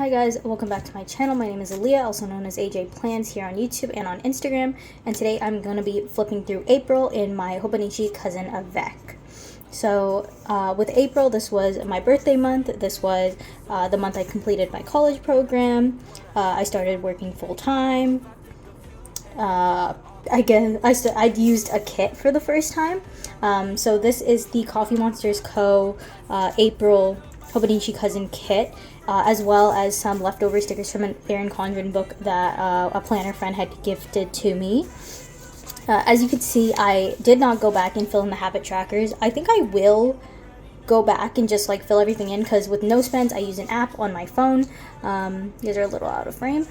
Hi guys, welcome back to my channel. My name is Aaliyah, also known as AJ Plans here on YouTube and on Instagram. And today I'm going to be flipping through April in my Hobonichi cousin avec. So with April, this was my birthday month. This was the month I completed my college program. I started working full-time. I'd used a kit for the first time. So this is the Coffee Monsters Co. April Hobonichi Cousin kit, as well as some leftover stickers from an Erin Condren book that a planner friend had gifted to me. As you can see, I did not go back and fill in the habit trackers. I think I will go back and just like fill everything in, because with no spends I use an app on my phone. These are a little out of frame.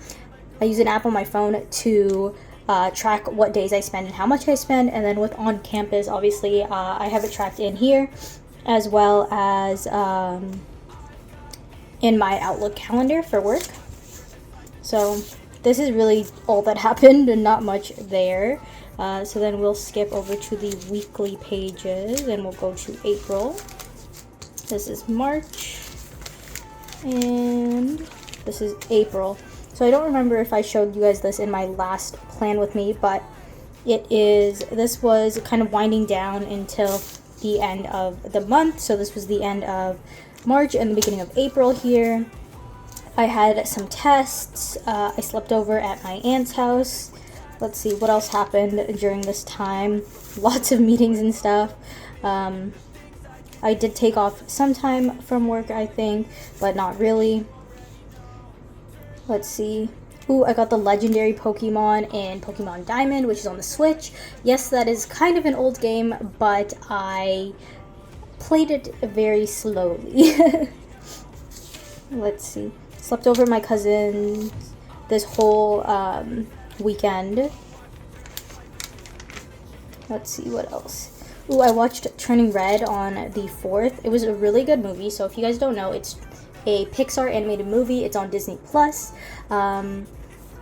I use an app on my phone to track what days I spend and how much I spend, and then with on campus, obviously I have it tracked in here, as well as in my Outlook calendar for work. So this is really all that happened and not much there. So then we'll skip over to the weekly pages and we'll go to April. This is March and this is April. So I don't remember if I showed you guys this in my last plan with me, but this was kind of winding down until the end of the month. So this was the end of March and the beginning of April here. I had some tests. I slept over at my aunt's house. Let's see what else happened during this time. Lots of meetings and stuff. I did take off some time from work, I think, but not really. Let's see. Ooh, I got the legendary Pokemon in Pokemon Diamond, which is on the Switch. Yes, that is kind of an old game, but I played it very slowly. Let's see. Slept over at my cousin this whole weekend. Let's see what else. Ooh, I watched Turning Red on the 4th. It was a really good movie. So if you guys don't know, it's a Pixar animated movie. It's on Disney Plus, and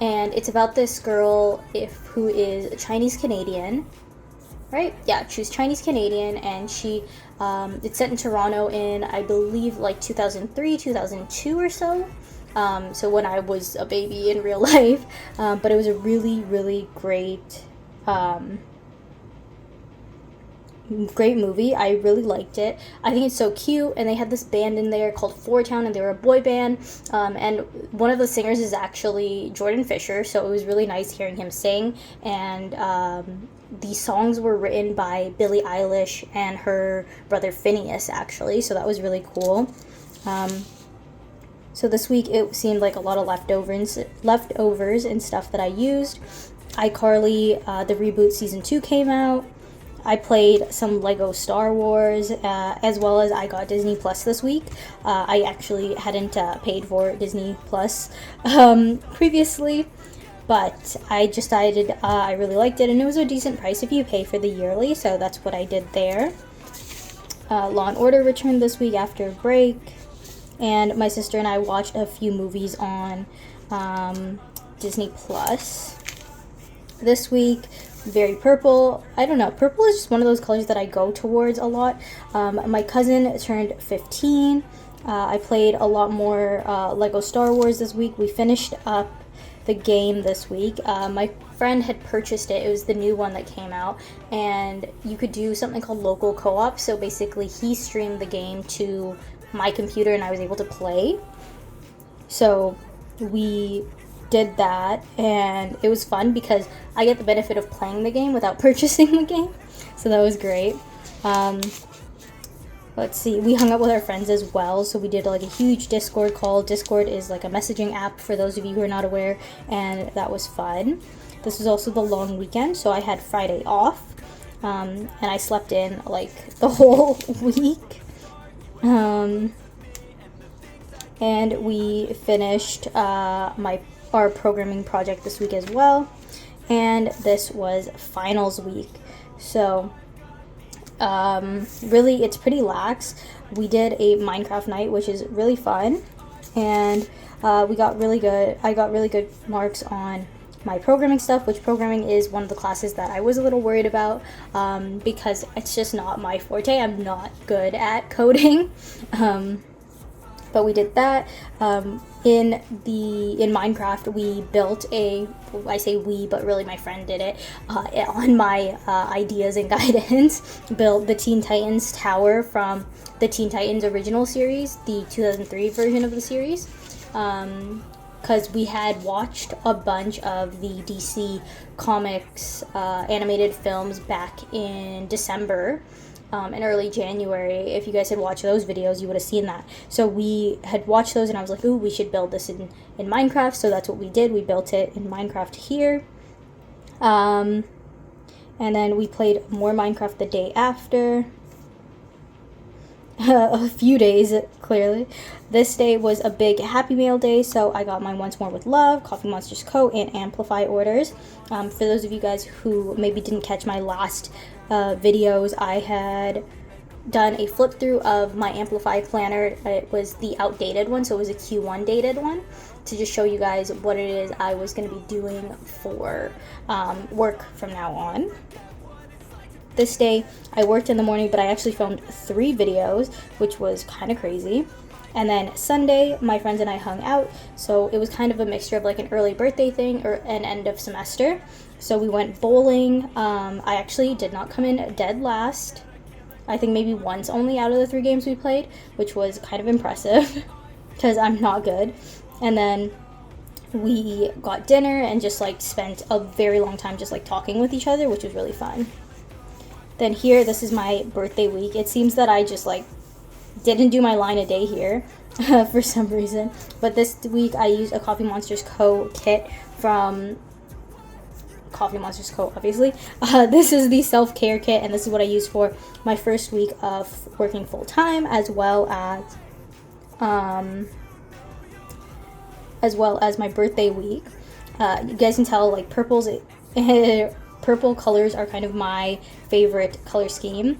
it's about this girl who is Chinese Canadian, right? Yeah, she's Chinese Canadian, and she it's set in Toronto in, I believe, like 2003, 2002 or so. So when I was a baby in real life, but it was a really, really great movie. I really liked it. I think it's so cute, and they had this band in there called Four Town, and they were a boy band, and one of the singers is actually Jordan Fisher, so it was really nice hearing him sing. And the songs were written by Billie Eilish and her brother Phineas, actually, so that was really cool. So this week it seemed like a lot of leftovers and stuff that I used. iCarly, the reboot season 2 came out. I played some Lego Star Wars, as well as I got Disney Plus this week. I actually hadn't paid for Disney Plus previously, but I decided I really liked it, and it was a decent price if you pay for the yearly, so that's what I did there. Law & Order returned this week after a break, and my sister and I watched a few movies on Disney Plus. This week, very purple. I don't know. Purple is just one of those colors that I go towards a lot. My cousin turned 15. I played a lot more Lego Star Wars this week. We finished up the game this week. My friend had purchased it. It was the new one that came out, and you could do something called local co-op. So basically, he streamed the game to my computer, and I was able to play. So we did that, and it was fun because I get the benefit of playing the game without purchasing the game, so that was great. Let's see, we hung out with our friends as well, so we did like a huge Discord call. Discord is like a messaging app for those of you who are not aware, and that was fun. This was also the long weekend, so I had Friday off, and I slept in like the whole week. And we finished our programming project this week as well, and this was finals week, so really it's pretty lax. We did a Minecraft night, which is really fun, and I got really good marks on my programming stuff, which programming is one of the classes that I was a little worried about, because it's just not my forte. I'm not good at coding. but we did that. In Minecraft, we built I say we, but really my friend did it, on my ideas and guidance, built the Teen Titans tower from the Teen Titans original series, the 2003 version of the series, because we had watched a bunch of the DC Comics animated films back in December, in early January. If you guys had watched those videos, you would have seen that. So we had watched those, and I was like, ooh, we should build this in Minecraft. So that's what we did. We built it in Minecraft here. And then we played more Minecraft the day after. A few days, clearly. This day was a big Happy Meal day, so I got my Once More with Love, Coffee Monsters Co., and Amplify orders. For those of you guys who maybe didn't catch my last videos, I had done a flip through of my Amplify planner. It was the outdated one, so it was a Q1 dated one, to just show you guys what it is I was going to be doing for work from now on. This day, I worked in the morning, but I actually filmed 3 videos, which was kind of crazy. And then Sunday, my friends and I hung out, so it was kind of a mixture of like an early birthday thing or an end of semester. So we went bowling. I actually did not come in dead last. I think maybe once only out of the 3 games we played, which was kind of impressive because I'm not good. And then we got dinner and just like spent a very long time just like talking with each other, which was really fun. Then here, this is my birthday week. It seems that I just like didn't do my line a day here for some reason. But this week I used a Coffee Monsters Co. kit from Coffee Monsters Co. obviously. This is the self-care kit, and this is what I used for my first week of working full-time, as well as my birthday week. You guys can tell like purple colors are kind of my favorite color scheme.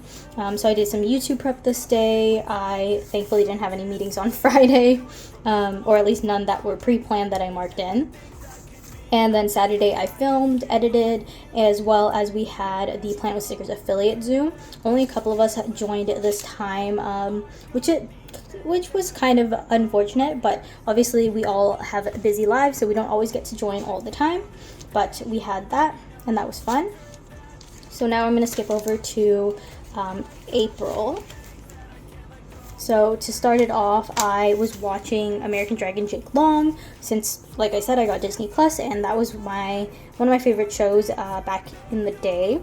So I did some YouTube prep this day. I thankfully didn't have any meetings on Friday, or at least none that were pre-planned that I marked in. And then Saturday I filmed, edited, as well as we had the Plant with Stickers affiliate Zoom. Only a couple of us had joined this time, which was kind of unfortunate, but obviously we all have busy lives, so we don't always get to join all the time. But we had that, and that was fun. So now I'm going to skip over to April. So to start it off, I was watching American Dragon Jake Long, since, like I said, I got Disney Plus, and that was one of my favorite shows back in the day.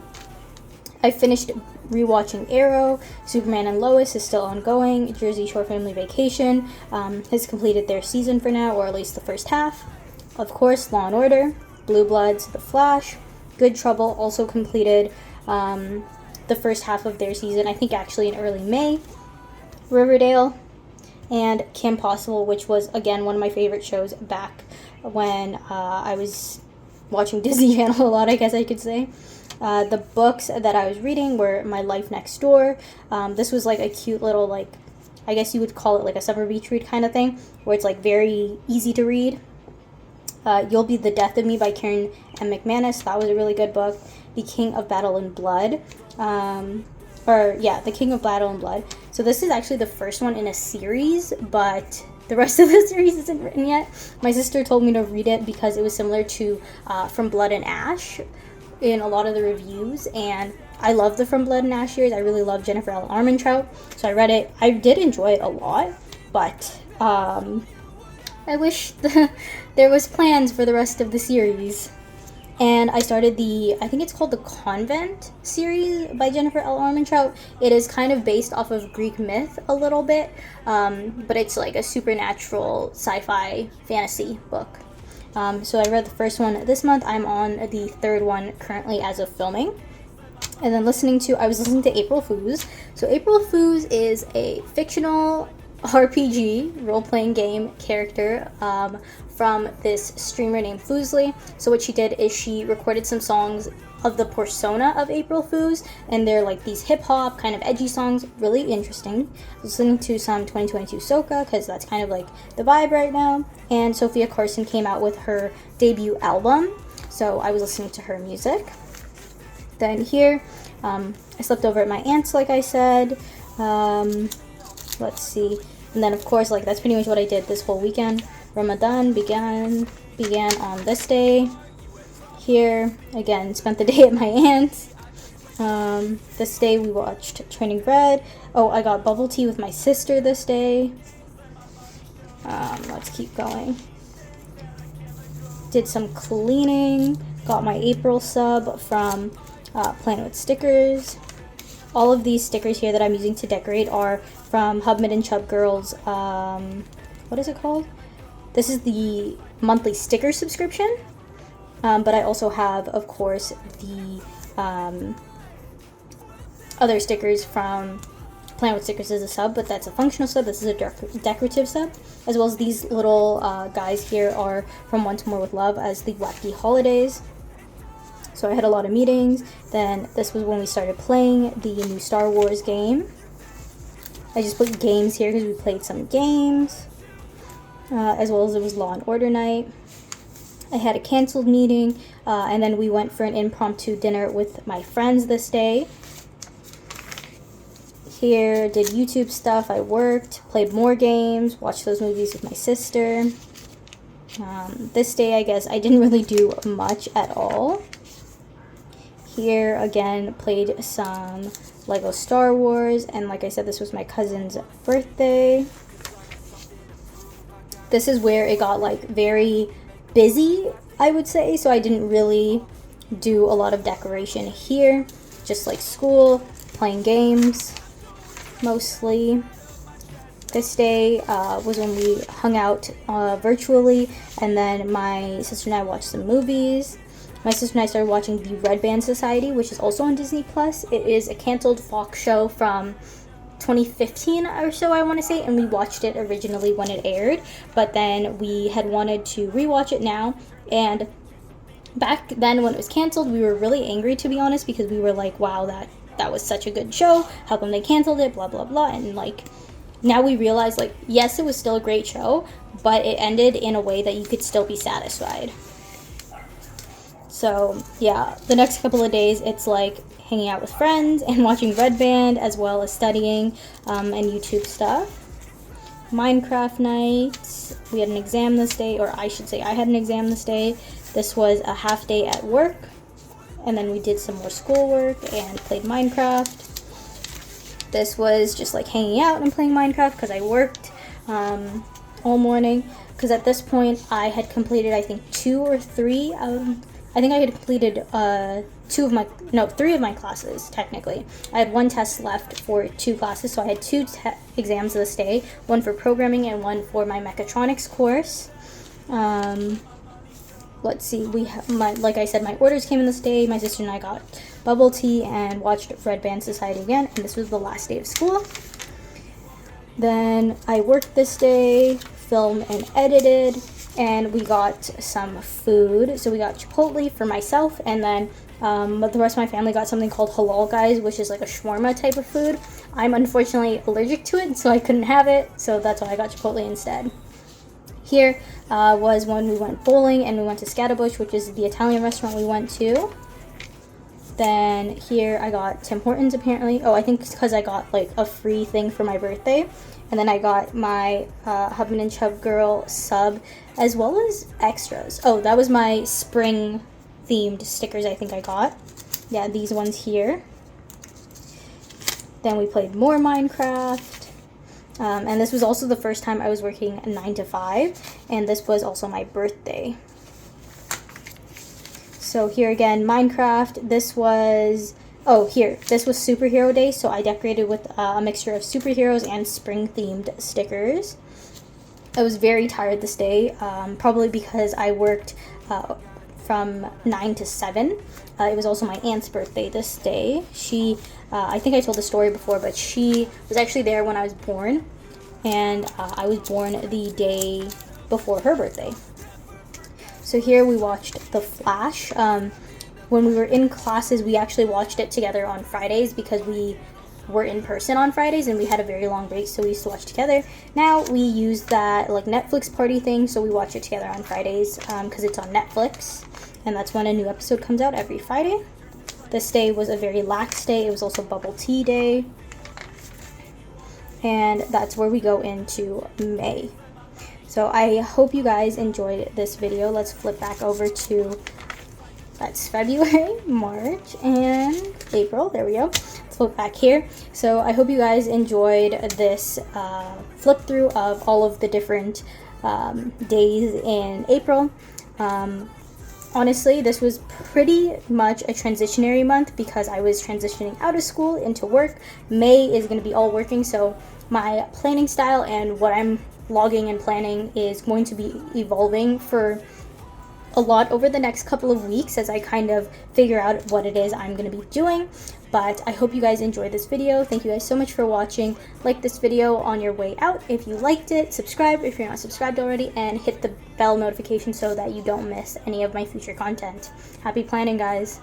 I finished rewatching Arrow. Superman and Lois is still ongoing. Jersey Shore Family Vacation has completed their season for now, or at least the first half. Of course, Law & Order, Blue Bloods, The Flash, Good Trouble also completed the first half of their season, I think actually in early May. Riverdale, and Kim Possible, which was, again, one of my favorite shows back when I was watching Disney Channel a lot, I guess I could say. The books that I was reading were My Life Next Door. This was like a cute little, like, I guess you would call it like a summer beach read kind of thing, where it's like very easy to read. You'll Be the Death of Me by Karen M. McManus. That was a really good book. The King of Battle and Blood. The King of Battle and Blood. So this is actually the first one in a series, but the rest of the series isn't written yet. My sister told me to read it because it was similar to From Blood and Ash in a lot of the reviews, and I love the From Blood and Ash series. I really love Jennifer L. Armentrout, so I read it. I did enjoy it a lot, but I wish there was plans for the rest of the series. And I started I think it's called the Convent series by Jennifer L. Armentrout. It is kind of based off of Greek myth a little bit, but it's like a supernatural sci-fi fantasy book. So I read the first one this month. I'm on the 3rd one currently as of filming. And then I was listening to April Fools. So April Fools is a fictional RPG role-playing game character from this streamer named Foozly. So what she did is she recorded some songs of the persona of April Fools, and they're like these hip-hop kind of edgy songs, really interesting. I was listening to some 2022 soca because that's kind of like the vibe right now, and Sophia Carson came out with her debut album, so I was listening to her music. Then here I slept over at my aunt's, like I said. Let's see. And then of course, like, that's pretty much what I did this whole weekend. Ramadan began on this day. Here again, spent the day at my aunt's. This day we watched Training Bread. Oh, I got bubble tea with my sister this day. Let's keep going. Did some cleaning. Got my April sub from Planet with Stickers. All of these stickers here that I'm using to decorate are from Hubmid and Chub Girls. What is it called? This is the monthly sticker subscription. But I also have, of course, the other stickers from Planet with Stickers as a sub, but that's a functional sub. This is a decorative sub, as well as these little guys here are from Once More with Love as the Wacky Holidays. So I had a lot of meetings. Then this was when we started playing the new Star Wars game. I just put games here because we played some games, as well as it was Law and Order night. I had a canceled meeting, and then we went for an impromptu dinner with my friends this day. Here, did YouTube stuff, I worked, played more games, watched those movies with my sister. This day, I guess, I didn't really do much at all. Here, again, played some Lego Star Wars, and like I said, this was my cousin's birthday. This is where it got, like, very busy, I would say, so I didn't really do a lot of decoration here. Just like school, playing games, mostly. This day was when we hung out virtually, and then my sister and I watched some movies. My sister and I started watching the Red Band Society, which is also on Disney+. It is a canceled Fox show from 2015 or so, I want to say, and we watched it originally when it aired, but then we had wanted to rewatch it now, and back then when it was canceled, we were really angry, to be honest, because we were like, wow, that was such a good show, how come they canceled it, blah blah blah. And like, now we realize, like, yes, it was still a great show, but it ended in a way that you could still be satisfied. So yeah, the next couple of days it's like hanging out with friends and watching Red Band, as well as studying and YouTube stuff. Minecraft night. We had an exam this day, or I should say I had an exam this day. This was a half day at work, and then we did some more schoolwork and played Minecraft. This was just like hanging out and playing Minecraft because I worked all morning, because at this point I had completed, I think, 2 or 3 I think I had completed 3 of my classes, technically. I had 1 test left for 2 classes, so I had 2 exams this day, one for programming and one for my mechatronics course. Let's see, like I said, my orders came in this day. My sister and I got bubble tea and watched Red Band Society again, and this was the last day of school. Then I worked this day, filmed and edited, and we got some food. So we got Chipotle for myself, and then but the rest of my family got something called Halal Guys, which is like a shawarma type of food. I'm unfortunately allergic to it, so I couldn't have it, so that's why I got Chipotle instead. Here was when we went bowling, and we went to Scatterbush, which is the Italian restaurant we went to. Then here I got Tim Hortons, apparently. Oh, I think it's because I got like a free thing for my birthday. And then I got my Hubman and Chub Girl sub, as well as extras. Oh, that was my spring themed stickers I think I got. Yeah, these ones here. Then we played more Minecraft. And this was also the first time I was working 9 to 5. And this was also my birthday. So here again, Minecraft. This was Superhero Day, so I decorated with a mixture of superheroes and spring-themed stickers. I was very tired this day, probably because I worked from 9 to 7. It was also my aunt's birthday this day. I think I told the story before, but she was actually there when I was born, and I was born the day before her birthday. So here we watched The Flash. When we were in classes, we actually watched it together on Fridays because we were in person on Fridays and we had a very long break, so we used to watch together. Now we use that like Netflix party thing, so we watch it together on Fridays because it's on Netflix, and that's when a new episode comes out every Friday. This day was a very lax day. It was also bubble tea day. and that's where we go into May. So I hope you guys enjoyed this video. Let's flip back over to, that's February, March, and April. There we go. Let's flip back here. So I hope you guys enjoyed this flip through of all of the different days in April. Honestly, this was pretty much a transitionary month because I was transitioning out of school into work. May is going to be all working, so my planning style and what I'm logging and planning is going to be evolving for a lot over the next couple of weeks as I kind of figure out what it is I'm going to be doing. But I hope you guys enjoyed this video. Thank you guys so much for watching. Like this video on your way out if you liked it. Subscribe if you're not subscribed already, and hit the bell notification so that you don't miss any of my future content. Happy planning, guys.